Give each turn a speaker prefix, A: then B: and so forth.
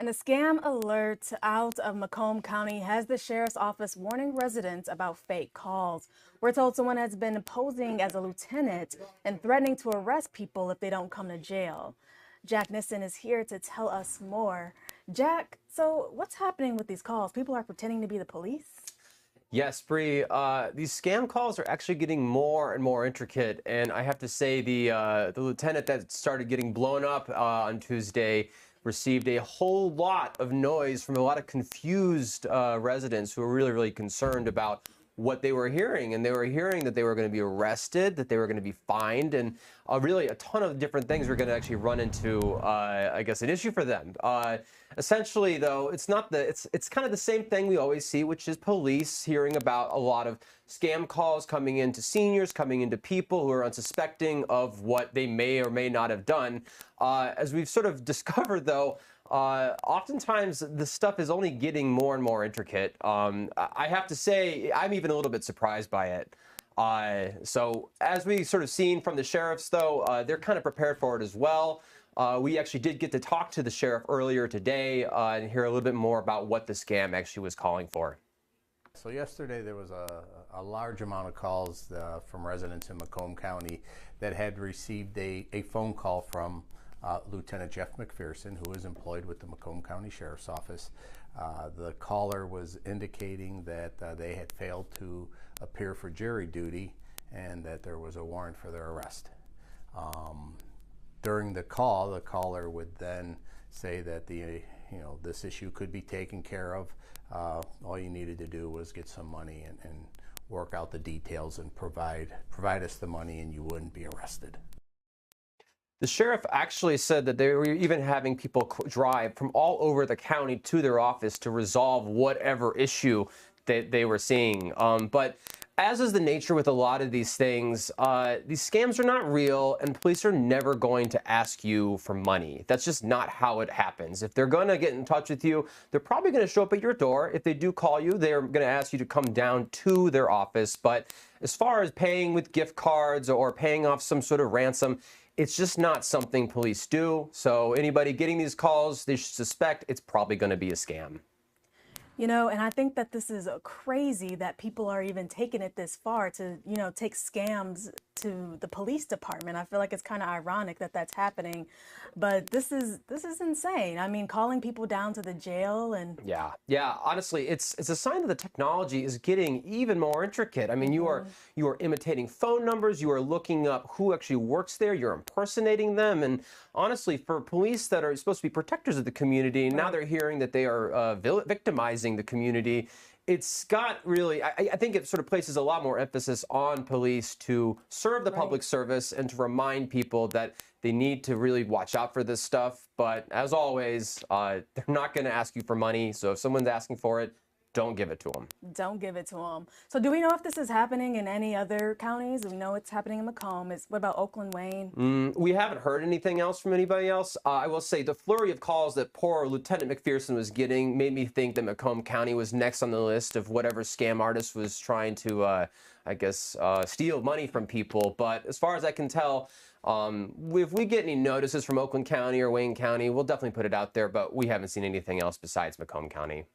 A: And a scam alert out of Macomb County has the sheriff's office warning residents about fake calls. We're told someone has been posing as a lieutenant and threatening to arrest people if they don't come to jail. Jack Nissen is here to tell us more. Jack, so what's happening with these calls? People are pretending to be the police?
B: Yes, Bre, these scam calls are actually getting more and more intricate, and I have to say the lieutenant that started getting blown up on Tuesday received a whole lot of noise from a lot of confused residents who are really concerned about what they were hearing. And they were hearing that they were going to be arrested, that they were going to be fined, and really a ton of different things were going to actually run into, I guess, an issue for them. Essentially, though, it's kind of the same thing we always see, which is police hearing about a lot of scam calls coming into seniors, coming into people who are unsuspecting of what they may or may not have done. As we've sort of discovered, though, oftentimes this stuff is only getting more and more intricate. I have to say, I'm even a little bit surprised by it. So as we sort of seen from the sheriffs, though, they're kind of prepared for it as well. We actually did get to talk to the sheriff earlier today and hear a little bit more about what the scam actually was calling for.
C: So yesterday there was a large amount of calls from residents in Macomb County that had received a phone call from Lieutenant Jeff McPherson, who is employed with the Macomb County Sheriff's Office. The caller was indicating that they had failed to appear for jury duty and that there was a warrant for their arrest. During the call, the caller would then say that this issue could be taken care of. All you needed to do was get some money and work out the details and provide us the money, and you wouldn't be arrested.
B: The sheriff actually said that they were even having people drive from all over the county to their office to resolve whatever issue that they were seeing. But as is the nature with a lot of these things, these scams are not real, and police are never going to ask you for money. That's just not how it happens. If they're going to get in touch with you, they're probably going to show up at your door. If they do call you, they're going to ask you to come down to their office. But as far as paying with gift cards or paying off some sort of ransom, it's just not something police do. So anybody getting these calls, they should suspect it's probably going to be a scam.
A: You know, and I think that this is crazy that people are even taking it this far to, take scams to the police department. I feel like it's kind of ironic that that's happening, but this is insane. I mean, calling people down to the jail and
B: yeah. Honestly, it's a sign that the technology is getting even more intricate. I mean, you are imitating phone numbers, you are looking up who actually works there, you're impersonating them, and honestly, for police that are supposed to be protectors of the community, now they're hearing that they are victimizing the community. It's got really, I think it sort of places a lot more emphasis on police to serve the public service and to remind people that they need to really watch out for this stuff. But as always, they're not going to ask you for money. So if someone's asking for it, don't give it to them.
A: Don't give it to them. So do we know if this is happening in any other counties? We know it's happening in Macomb. What about Oakland, Wayne?
B: We haven't heard anything else from anybody else. I will say the flurry of calls that poor Lieutenant McPherson was getting made me think that Macomb County was next on the list of whatever scam artist was trying to, steal money from people. But as far as I can tell, if we get any notices from Oakland County or Wayne County, we'll definitely put it out there, but we haven't seen anything else besides Macomb County.